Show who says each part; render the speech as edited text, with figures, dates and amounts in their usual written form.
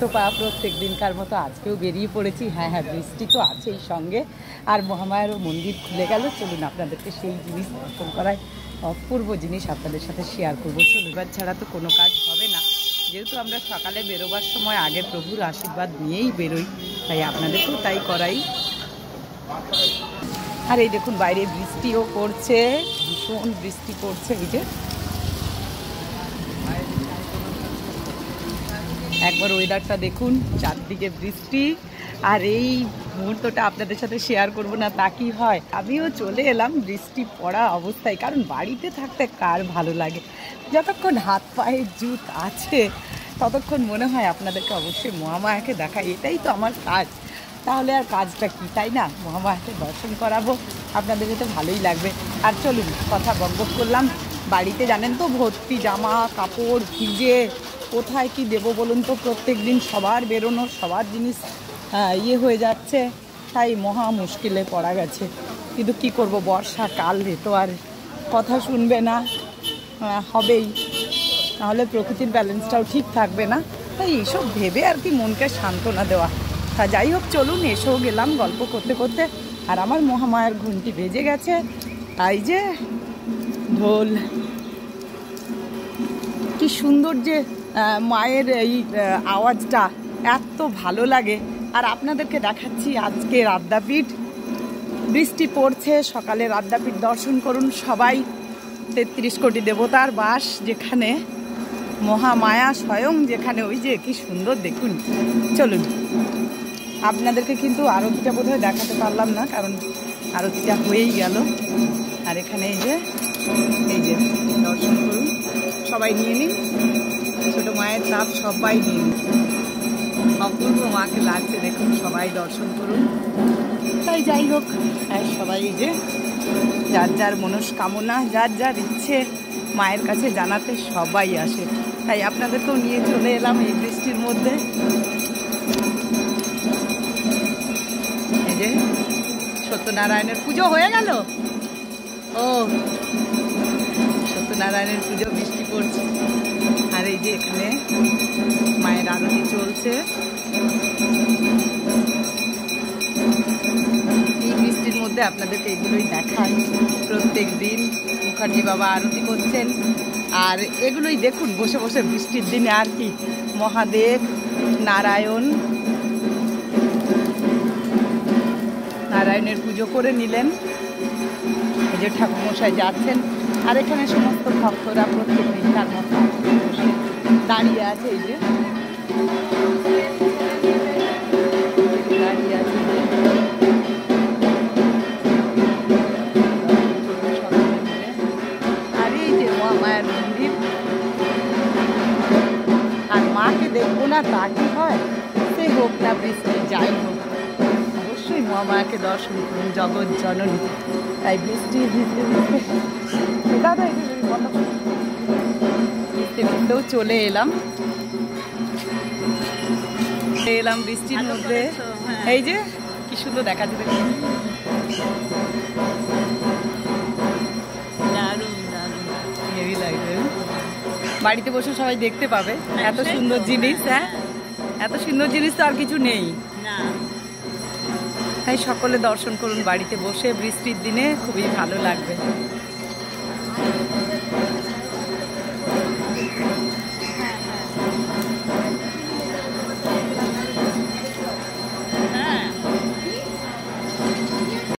Speaker 1: তো প্রত্যেক দিনকার মতো আজকেও বেরিয়ে পড়েছি। হ্যাঁ হ্যাঁ, বৃষ্টি তো আছেই সঙ্গে, আর মহামায়ারও মন্দির খুলে গেল। চলুন আপনাদেরকে সেই জিনিস দর্শন করায় অপূর্ব জিনিস আপনাদের সাথে শেয়ার করবো। চলুবার ছাড়া তো কোনো কাজ হবে না, যেহেতু আমরা সকালে বেরোবার সময় আগে প্রভুর আশীর্বাদ নিয়েই বেরোই, তাই আপনাদেরকেও তাই করাই। আর এই দেখুন বাইরে বৃষ্টিও পড়ছে, ভীষণ বৃষ্টি পড়ছে। এই যে একবার ওয়েদারটা দেখুন, চারদিকে বৃষ্টি, আর এই মুহূর্তটা আপনাদের সাথে শেয়ার করব না তা কি হয়। আমিও চলে এলাম বৃষ্টি পড়া অবস্থায়, কারণ বাড়িতে থাকতে কার ভালো লাগে। যতক্ষণ হাত পায়ে জুত আছে ততক্ষণ মনে হয় আপনাদেরকে অবশ্যই মহামায়াকে দেখাই, এটাই তো আমার কাজ। তাহলে আর কাজটা কি, তাই না? মহামায়াকে দর্শন করাবো, আপনাদের তো ভালোই লাগবে। আর চলুন, কথা বকবক করলাম, বাড়িতে জানেন তো ভর্তি জামা কাপড় ভিজে, কোথায় কি দেবো বলুন তো। প্রত্যেক দিন সবার বেরোনো, সবার জিনিস ইয়ে হয়ে যাচ্ছে, তাই মহা মুশকিলে পড়া গেছে। কিন্তু কি করব, বর্ষাকাল, তো আর কথা শুনবে না, হবেই, নাহলে প্রকৃতির ব্যালেন্সটাও ঠিক থাকবে না। তাই এইসব ভেবে আর কি মনকে সান্ত্বনা দেওয়া। তা যাই হোক, চলুন, এসেও গেলাম গল্প করতে করতে, আর আমার মহামায়ার ঘন্টি বেজে গেছে। তাই যে ঢোল, কি সুন্দর যে মায়ের এই আওয়াজটা, এত ভালো লাগে। আর আপনাদেরকে দেখাচ্ছি আজকের আদ্যাপীঠ, বৃষ্টি পড়ছে, সকালের আদ্যাপীঠ দর্শন করুন সবাই। ৩৩ কোটি দেবতার বাস যেখানে, মহামায়া স্বয়ং যেখানে, ওই যে কি সুন্দর দেখুন। চলুন, আপনাদেরকে কিন্তু আরতিটা বোধহয় দেখাতে পারলাম না, কারণ আরতিটা হয়েই গেল। আর এখানে এই যে দর্শন করুন, সবাই নিয়ে নিন, ছোটো মায়ের তাপ সবাই নিয়ে নিন। অপূর্ব মাকে লাগছে দেখুন, সবাই দর্শন করুন। তাই যাই হোক, সবাই এই যে যার যার মনস্কামনা, যার যার ইচ্ছে মায়ের কাছে জানাতে সবাই আসে। তাই আপনাদেরকেও নিয়ে চলে এলাম এই বৃষ্টির মধ্যে। এই যে সত্যনারায়ণের পুজো হয়ে গেল। ও, সত্যনারায়ণের পুজো, বৃষ্টি পড়ছে, আর এই যে এখানে মায়ের আরতি চলছে। এই বৃষ্টির মধ্যে আপনাদেরকে এগুলোই দেখাই প্রত্যেক দিন। মুখার্জি বাবা আরতি করছেন, আর এগুলোই দেখুন বসে বসে বৃষ্টির দিনে আর কি। মহাদেব, নারায়ণের পুজো করে নিলেন, এই যে ঠাকুরমশাই যাচ্ছেন, আর এখানে সমস্ত ভক্তরা প্রত্যেক দিন তার মতো বসে দাঁড়িয়ে আছে। এই যে দাঁড়িয়ে আছে, আর এই যে মহামায়ার মন্দির। আর মাকে দেখবো না তা কি হয়, সে হোক না বৃষ্টি, যাই হোক, অবশ্যই মহামায়াকে দর্শন করুন, জগৎ জননী। তাই বৃষ্টি ভিজতে ভিজতেও চলে এলাম বৃষ্টির মধ্যে। এই যে কি সুন্দর দেখা যাবে, হেভি লাগবে। বাড়িতে বসে সবাই দেখতে পাবে এত সুন্দর জিনিস। হ্যাঁ, এত সুন্দর জিনিস তো আর কিছু নেই। তাই সকলে দর্শন করুন বাড়িতে বসে, বৃষ্টির দিনে খুবই ভালো লাগবে।